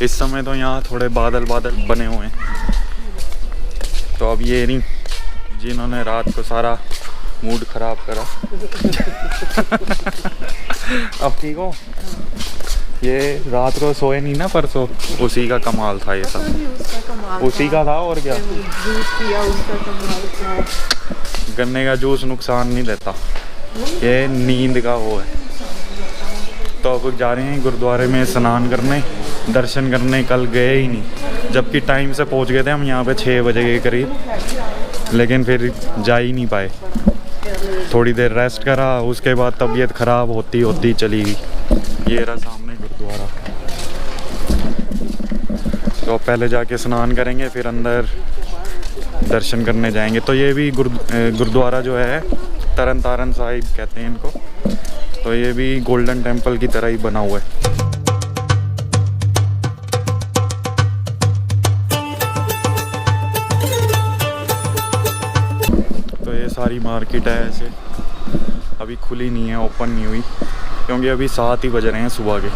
इस समय तो यहाँ थोड़े बादल बादल बने हुए हैं। तो अब ये नहीं जिन्होंने रात को सारा मूड खराब करा अब ठीक हो। ये रात को सोए नहीं ना परसों, उसी का कमाल था ये सब, उसी का था। और क्या, गन्ने का जूस नुकसान नहीं देता, ये नींद का वो है। तो अब जा रहे हैं गुरुद्वारे में स्नान करने, दर्शन करने। कल गए ही नहीं, जबकि टाइम से पहुंच गए थे हम यहाँ पे 6 बजे के करीब, लेकिन फिर जा ही नहीं पाए। थोड़ी देर रेस्ट करा, उसके बाद तबीयत ख़राब होती होती चली गई। ये रहा सामने गुरुद्वारा। तो पहले जाके स्नान करेंगे, फिर अंदर दर्शन करने जाएंगे। तो ये भी गुरुद्वारा जो है तरन तारण साहिब कहते हैं इनको। तो ये भी गोल्डन टेम्पल की तरह ही बना हुआ है। तो ये सारी मार्केट है ऐसे, अभी खुली नहीं है, ओपन नहीं हुई, क्योंकि अभी 7 ही बज रहे हैं सुबह के।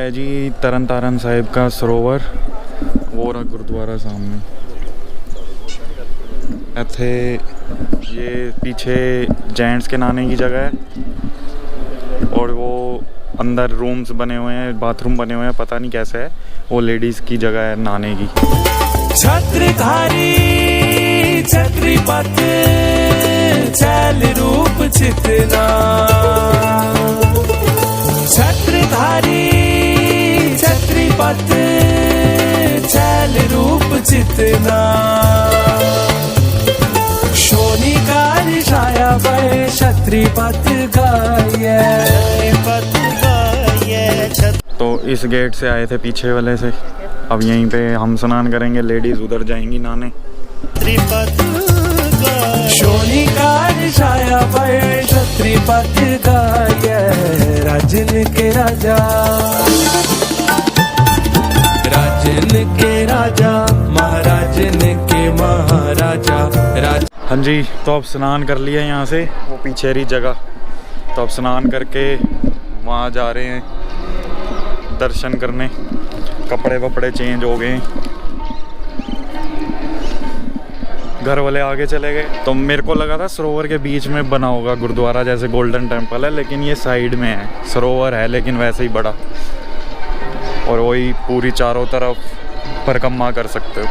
जी तरन तारण साहिब का सरोवर, वो रहा गुरुद्वारा सामने। इत्थे ये पीछे जेंट्स के नहाने की जगह है, और वो अंदर रूम्स बने हुए हैं, बाथरूम बने हुए हैं, पता नहीं कैसे है। वो लेडीज़ की जगह है नहाने की। छत्रधारी छत्रपत चल रूप चितना, छत्रधारी छत्रपत चल रूप चितना, शोनिकार छाया पर छत्रपत गाये। तो इस गेट से आए थे, पीछे वाले से। अब यहीं पे हम स्नान करेंगे, लेडीज उधर जाएंगी नहाने। शोनिकार छाया पर छत्रपत गाये, राजन के राजा, राजन के राजा, महाराजन के महाराजा राज। हाँ जी, तो अब स्नान कर लिया यहाँ से, वो पीछे रही जगह। तो अब स्नान करके वहाँ जा रहे हैं दर्शन करने। कपड़े वपड़े चेंज हो गए, घर वाले आगे चले गए। तो मेरे को लगा था सरोवर के बीच में बना होगा गुरुद्वारा, जैसे गोल्डन टेम्पल है, लेकिन ये साइड में है। सरोवर है लेकिन वैसे ही बड़ा, और वही पूरी चारों तरफ परिक्रमा कर सकते हो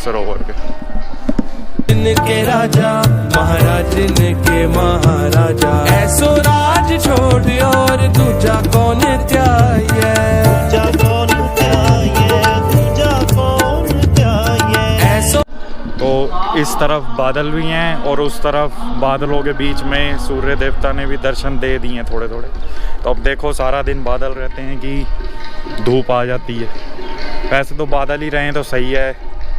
सरोवर के। के राजा, महाराज के महाराजा, ऐसो राज छोड़ और दूजा कौन त्याये, दूजा कौन त्याये, दूजा कौन त्याये। ऐसो तो इस तरफ बादल भी हैं, और उस तरफ बादलों के बीच में सूर्य देवता ने भी दर्शन दे दिए थोड़े थोड़े। तो अब देखो, सारा दिन बादल रहते हैं कि धूप आ जाती है। वैसे तो बादल ही रहे तो सही है,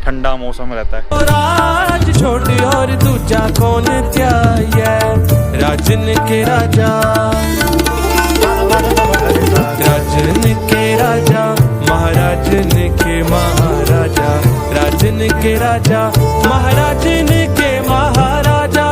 ठंडा मौसम रहता है। राज छोड़ और दूजा कौन त्याये, राजन के राजा, राजन के राजा, महाराजन के महाराजा, राजन के राजा, महाराजन के महाराजा।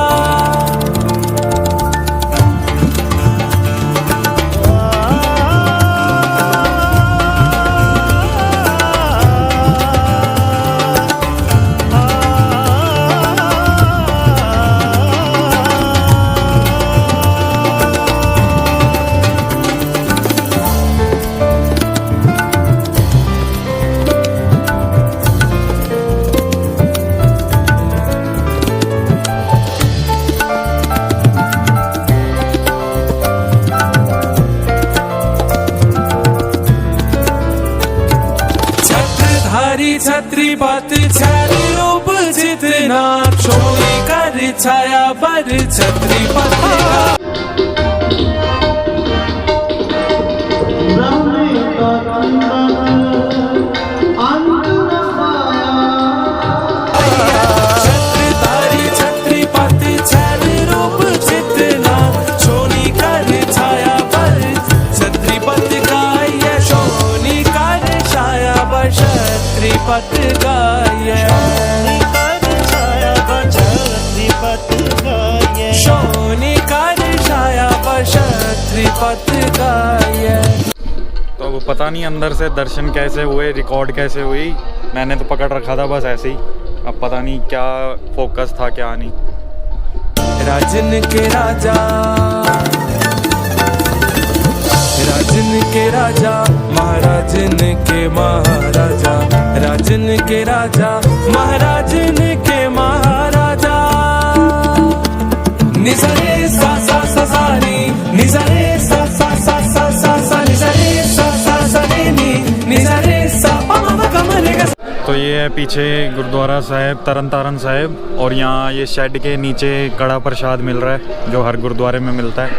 छत्री पत छैल रूप जितना छोड़ी कर छाया पर छत्री पत पत गाय शोनी कर छाया पर छत्री पत गाय। तो वो पता नहीं अंदर से दर्शन कैसे हुए, रिकॉर्ड कैसे हुई, मैंने तो पकड़ रखा था बस ऐसे ही। अब पता नहीं क्या फोकस था क्या नहीं। राजन के राजा, राजन के राजा, महाराजन के महाराजा, राजन के राजा, महाराजन के महाराजा। निसरे सा सा सा सा नी, निसरे सा सा सा सा सा सा, निसरे सा सा सा नी, निसरे सा पा मा गा मा रे गा। तो ये है पीछे गुरुद्वारा साहिब तरन तारण साहिब, और यहाँ ये शेड के नीचे कड़ा प्रसाद मिल रहा है जो हर गुरुद्वारे में मिलता है।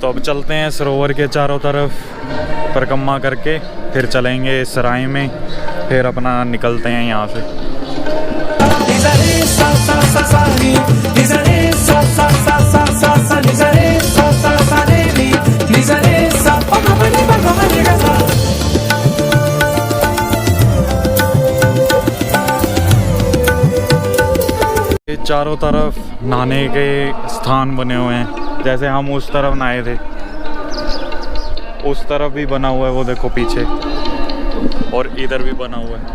तो अब चलते हैं सरोवर के चारों तरफ परिक्रमा करके, फिर चलेंगे सराय में, फिर अपना निकलते हैं यहाँ से। चारों तरफ नहाने के स्थान बने हुए हैं, जैसे हम उस तरफ नहाए थे उस तरफ भी बना हुआ है, वो देखो पीछे, और इधर भी बना हुआ है।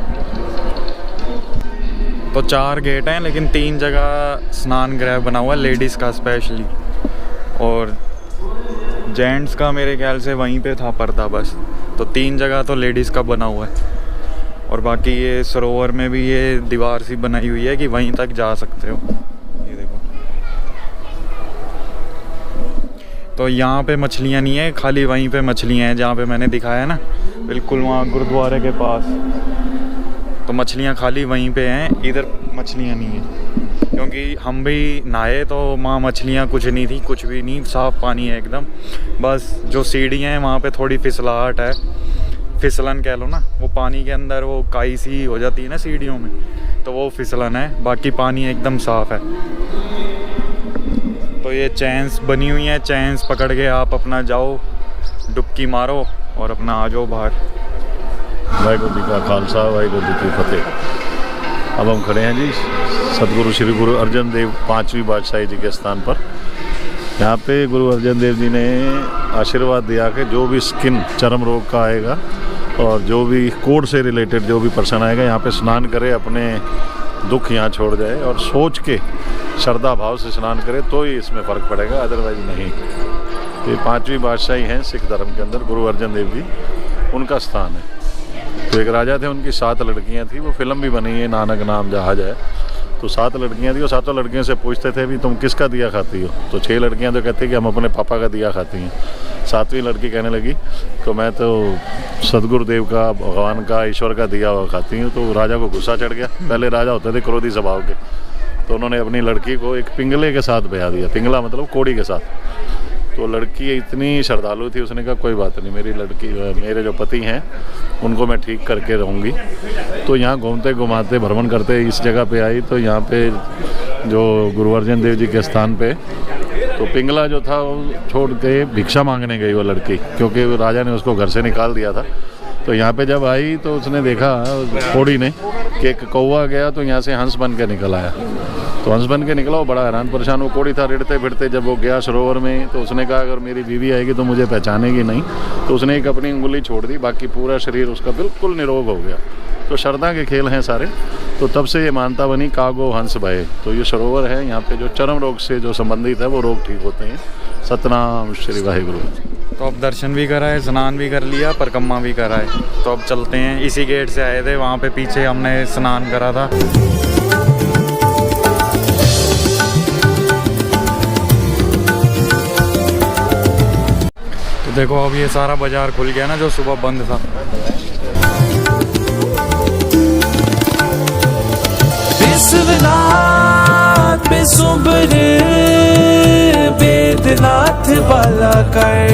तो 4 गेट हैं, लेकिन 3 जगह स्नान गृह बना हुआ है लेडीज़ का स्पेशली, और जेंट्स का मेरे ख्याल से वहीं पे था पर्दा बस। तो 3 जगह तो लेडीज़ का बना हुआ है, और बाकी ये सरोवर में भी ये दीवार सी बनाई हुई है कि वहीं तक जा सकते हो। ये देखो, तो यहाँ पे मछलियाँ नहीं है, खाली वहीं पे मछलियाँ हैं जहाँ पे मैंने दिखाया ना, बिल्कुल वहाँ गुरुद्वारे के पास। तो मछलियाँ खाली वहीं पे हैं, इधर मछलियाँ नहीं हैं, क्योंकि हम भी नहाए तो वहाँ मछलियाँ कुछ नहीं थी, कुछ भी नहीं, साफ़ पानी है एकदम। बस जो सीढ़ियाँ हैं वहाँ पे थोड़ी फिसलाहट है, फिसलन कह लो ना, वो पानी के अंदर वो काई सी हो जाती है ना सीढ़ियों में, तो वो फिसलन है, बाकी पानी एकदम साफ़ है। तो ये चैन्स बनी हुई हैं, चैन्स पकड़ के आप अपना जाओ, डुबकी मारो और अपना आ जाओ बाहर। वाहिगुरु जी का खालसा, वाहिगुरु जी की फतेह। अब हम खड़े हैं जी सतगुरु श्री गुरु अर्जन देव 5वीं बादशाही जी के स्थान पर। यहाँ पे गुरु अर्जन देव जी ने आशीर्वाद दिया कि जो भी स्किन चर्म रोग का आएगा और जो भी कोढ़ से रिलेटेड जो भी पर्सन आएगा, यहाँ पे स्नान करे, अपने दुख यहाँ छोड़ जाए और सोच के श्रद्धा भाव से स्नान करे तो ही इसमें फ़र्क पड़ेगा, अदरवाइज नहीं। ये 5वीं बादशाही हैं सिख धर्म के अंदर, गुरु अर्जन देव जी, उनका स्थान है। तो एक राजा थे, उनकी 7 लड़कियाँ थी, वो फिल्म भी बनी है, नानक नाम जहाज है। तो 7 लड़कियाँ थी, और 7 लड़कियों से पूछते थे भी तुम किसका दिया खाती हो, तो 6 लड़कियाँ तो कहती कि हम अपने पापा का दिया खाती हैं। 7वीं लड़की कहने लगी तो मैं तो सदगुरुदेव का, भगवान का, ईश्वर का दिया हुआ खाती हूँ। तो राजा को गुस्सा चढ़ गया। पहले राजा होते थे क्रोधी स्वभाव के, तो उन्होंने अपनी लड़की को एक पिंगले के साथ ब्याह दिया। पिंगला मतलब कोड़ी के साथ। तो लड़की इतनी श्रद्धालु थी, उसने कहा कोई बात नहीं, मेरी लड़की, मेरे जो पति हैं उनको मैं ठीक करके रहूँगी। तो यहाँ घूमते घुमाते भ्रमण करते इस जगह पे आई, तो यहाँ पे जो गुरु अर्जन देव जी के स्थान पे, तो पिंगला जो था वो छोड़ के भिक्षा मांगने गई वो लड़की, क्योंकि राजा ने उसको घर से निकाल दिया था। तो यहाँ पे जब आई तो उसने देखा कोड़ी ने कि एक कौवा गया, तो यहाँ से हंस बन के निकल आया। तो हंस बन के निकला, वो बड़ा हैरान परेशान, वो कोड़ी था, रिड़ते फिरते जब वो गया सरोवर में, तो उसने कहा अगर मेरी बीवी आएगी तो मुझे पहचानेगी नहीं। तो उसने एक अपनी उंगली छोड़ दी, बाकी पूरा शरीर उसका बिल्कुल निरोग हो गया। तो श्रद्धा के खेल हैं सारे। तो तब से ये मानता बनी कागो हंस भये। तो ये सरोवर है, यहाँ पे जो चर्म रोग से जो संबंधित है वो रोग ठीक होते हैं। सतनाम श्री वाहिगुरु। तो अब दर्शन भी कराए, स्नान भी कर लिया, परिक्रमा भी कराए। तो अब चलते हैं, इसी गेट से आए थे, वहाँ पे पीछे हमने स्नान करा था। तो देखो अब ये सारा बाजार खुल गया ना जो सुबह बंद था। विश्वनाथ विशुंभर वेदनाथ वाला कर।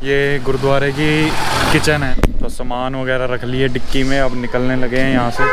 ये गुरुद्वारे की किचन है, तो सामान वगैरह रख लिए डिक्की में, अब निकलने लगे हैं यहाँ से।